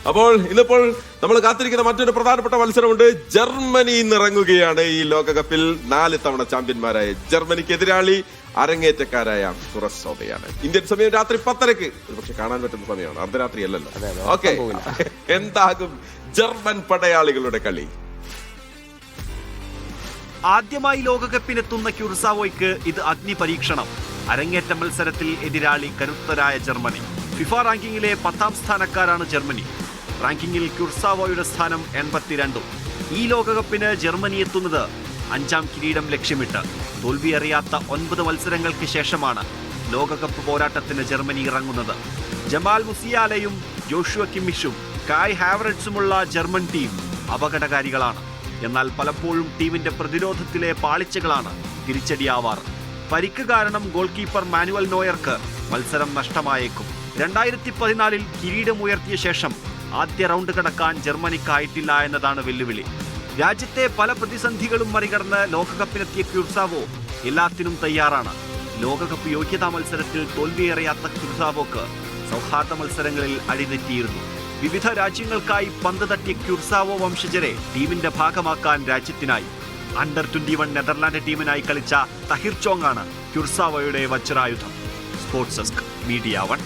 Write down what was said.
അപ്പോൾ ഇന്നിപ്പോൾ നമ്മൾ കാത്തിരിക്കുന്ന മറ്റൊരു പ്രധാനപ്പെട്ട മത്സരമുണ്ട്. ജർമ്മനി ഇറങ്ങുകയാണ് ഈ ലോകകപ്പിൽ 4 തവണ ചാമ്പ്യന്മാരായ ജർമ്മനിക്ക് എതിരാളി അരങ്ങേറ്റക്കാരായ കുറസോവയാണ്. ഇന്ത്യൻ സമയം രാത്രി 10:30. പക്ഷെ കാണാൻ പറ്റുന്ന സമയമാണ്, അർദ്ധരാത്രി അല്ലല്ലോ. ഓക്കെ, എന്താകും ജർമ്മൻ പടയാളികളുടെ കളി? ആദ്യമായി ലോകകപ്പിനെത്തുന്ന ക്യുർസാവോയ്ക്ക് ഇത് അഗ്നി പരീക്ഷണം. അരങ്ങേറ്റ മത്സരത്തിൽ എതിരാളി കരുത്തരായ ജർമ്മനി. ഫിഫ റാങ്കിങ്ങിലെ 10ാം സ്ഥാനക്കാരാണ് ജർമ്മനി. റാങ്കിങ്ങിൽ ക്യുർസാവോയുടെ സ്ഥാനം 82. ഈ ലോകകപ്പിന് ജർമ്മനി എത്തുന്നത് 5ാം കിരീടം ലക്ഷ്യമിട്ട്. തോൽവി അറിയാത്ത 9 മത്സരങ്ങൾക്ക് ശേഷമാണ് ലോകകപ്പ് പോരാട്ടത്തിന് ജർമ്മനി ഇറങ്ങുന്നത്. ജമാൽ മുസിയാലയും ജോഷുവ കിമ്മിഷും കായ് ഹാവററ്റ്സുമുള്ള ജർമ്മൻ ടീം അപകടകാരികളാണ്. എന്നാൽ പലപ്പോഴും ടീമിന്റെ പ്രതിരോധത്തിലെ പാളിച്ചകളാണ് തിരിച്ചടിയാവാറ്. പരിക്ക് കാരണം ഗോൾ കീപ്പർ മാനുവൽ നോയർക്ക് മത്സരം നഷ്ടമായേക്കും. 2014 കിരീടമുയർത്തിയ ശേഷം ആദ്യ റൗണ്ട് കടക്കാൻ ജർമ്മനിക്കായിട്ടില്ല എന്നതാണ് വെല്ലുവിളി. രാജ്യത്തെ പല പ്രതിസന്ധികളും മറികടന്ന് ലോകകപ്പിനെത്തിയ ക്യുർസാവോ എല്ലാത്തിനും തയ്യാറാണ്. ലോകകപ്പ് യോഗ്യതാ മത്സരത്തിൽ തോൽവിയേറിയാത്ത ക്യുർസാവോക്ക് സൗഹാർദ്ദ മത്സരങ്ങളിൽ അടിതെറ്റിയിരുന്നു. വിവിധ രാജ്യങ്ങൾക്കായി പന്ത് തട്ടിയ ക്യുർസാവോ വംശജരെ ടീമിന്റെ ഭാഗമാക്കാൻ രാജ്യത്തിനായി അണ്ടർ 21 നെതർലാൻഡ് ടീമിനായി കളിച്ച തഹിർ ചോങ് ആണ് ക്യുർസാവോയുടെ വജ്രായുധം. Sports desk, media 1.